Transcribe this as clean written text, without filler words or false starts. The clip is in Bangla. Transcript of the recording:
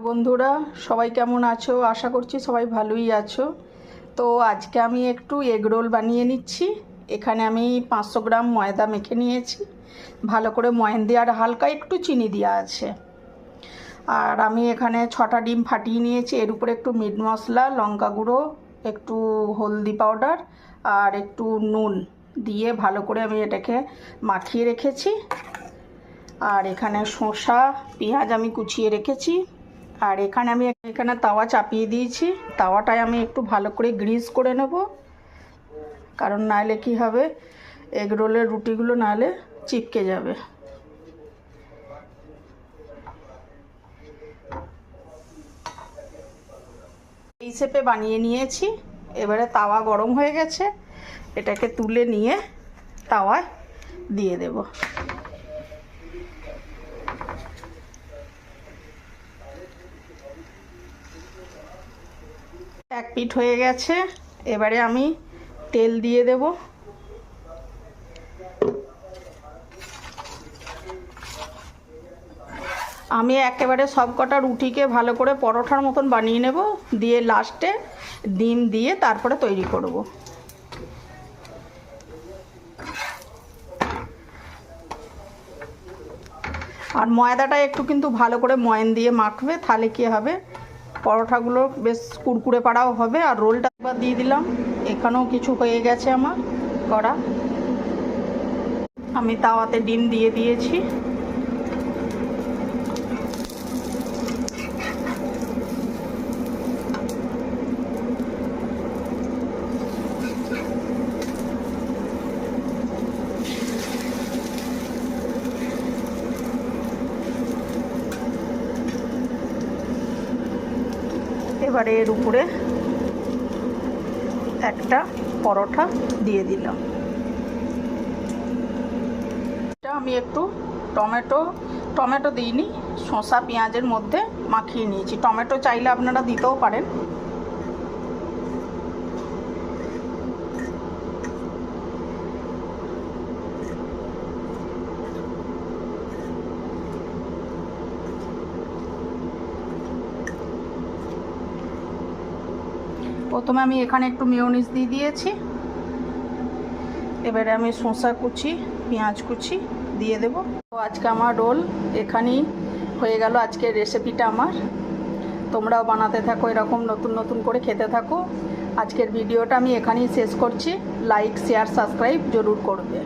বন্ধুরা সবাই কেমন আছো? আশা করছি সবাই ভালোই আছো। তো আজকে আমি একটু এগ রোল বানিয়ে নিচ্ছি। এখানে আমি 500 গ্রাম ময়দা মেখে নিয়েছি, ভালো করে ময়ান দিয়ে, আর হালকা একটু চিনি দেওয়া আছে। আর আমি এখানে 6টা ডিম ফাটিয়ে নিয়েছি। এর উপরে একটু মিট মশলা, লঙ্কা গুঁড়ো, একটু হলদি পাউডার আর একটু নুন দিয়ে ভালো করে আমি এটাকে মাখিয়ে রেখেছি। আর এখানে শসা, পেঁয়াজ আমি কুচিয়ে রেখেছি। আর এখানে তাওয়া চাপিয়ে দিয়েছি। তাওয়াটায় আমি একটু ভালো করে গ্রিস করে নেব, কারণ নাহলে কি হবে, এগ রোলের রুটিগুলো নাহলে চিপকে যাবে। এই শেপে বানিয়ে নিয়েছি। এবারে তাওয়া গরম হয়ে গেছে, এটাকে তুলে নিয়ে তাওয়ায় দিয়ে দেব। এক পিঠ হয়ে গেছে, এবারে আমি তেল দিয়ে দেব। আমি একেবারে সব কটা রুটিকে ভালো করে পরোটার মতন বানিয়ে নেব, দিয়ে লাস্টে ডিম দিয়ে তারপরে তৈরি করব। আর ময়দাটা একটু কিন্তু ভালো করে ময়ান দিয়ে মাখবে, তাহলে কি হবে, পরোটাগুলো বেশ কুরকুরে পাড়াও হবে। আর রোলটা একবার দিয়ে দিলাম, এখানেও কিছু হয়ে গেছে আমার করা। আমি তাওয়াতে ডিম দিয়ে দিয়েছি। এবারে এর উপরে একটা পরোটা দিয়ে দিলাম। এটা আমি একটু টমেটো দিইনি, শসা পেঁয়াজের মধ্যে মাখিয়ে নিয়েছি। টমেটো চাইলে আপনারা দিতেও পারেন। প্রথমে আমি এখানে একটু মেয়োনিজ দিয়ে দিয়েছি। এবারে আমি শসা কুচি, পেঁয়াজ কুচি দিয়ে দেব। তো আজকে আমার রোল এখানেই হয়ে গেল। আজকের রেসিপিটা আমার, তোমরাও বানাতে থাকো, এরকম নতুন নতুন করে খেতে থাকো। আজকের ভিডিওটা আমি এখানেই শেষ করছি। লাইক, শেয়ার, সাবস্ক্রাইব জরুর করবে।